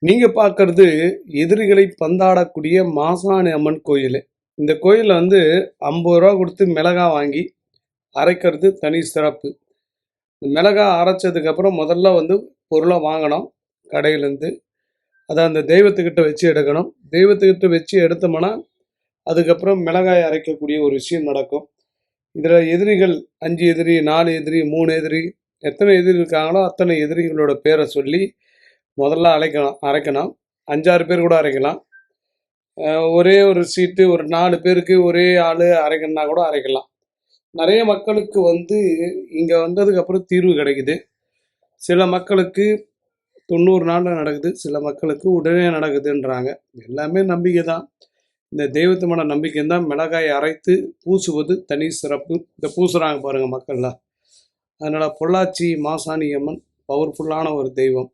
நீங்க பார்க்கறது எதிரிகளை பந்தாடக்கூடிய மாசாணி அம்மன் கோயில். இந்த கோயில்ல வந்து ரூ. 50 குடுத்து மிளகா வாங்கி அரைக்கிறது தனி சிறப்பு. மிளகா அரைச்சதுக்கு அப்புறம் முதல்ல வந்து பொருள வாங்கணும் கடையிலேருந்து. அத அந்த தெய்வத்துக்கிட்ட வச்சு எடுக்கணும். தெய்வத்துக்கிட்ட வச்சு எடுத்தோம்னா, அதுக்கப்புறம் மிளகாய் அரைக்கக்கூடிய ஒரு விஷயம் நடக்கும். இதில எதிரிகள் 5 எதிரி, 4 எதிரி, 3 எதிரி, எத்தனை எதிரி இருக்காங்களோ அத்தனை எதிரிகளோட பேர சொல்லி முதல்ல அரைக்கணும். 5, 6 பேர் கூட அரைக்கலாம். ஒரே ஒரு சீட்டு ஒரு 4 பேருக்கு ஒரே ஆள் அரைக்கணும்னா கூட அரைக்கலாம். நிறைய மக்களுக்கு வந்து இங்கே வந்ததுக்கப்புறம் தீர்வு கிடைக்குது. சில மக்களுக்கு 90 நாளில் நடக்குது, சில மக்களுக்கு உடனே நடக்குதுன்றாங்க. எல்லாமே நம்பிக்கை தான். இந்த தெய்வத்து மேல நம்பிக்கை தான். மிளகாய் அரைத்து பூசுவது தனி சிறப்பு. இந்த பூசுகிறாங்க பாருங்கள் மக்கள்லாம். அதனால் பொள்ளாச்சி மாசாணி அம்மன் பவர்ஃபுல்லான ஒரு தெய்வம்.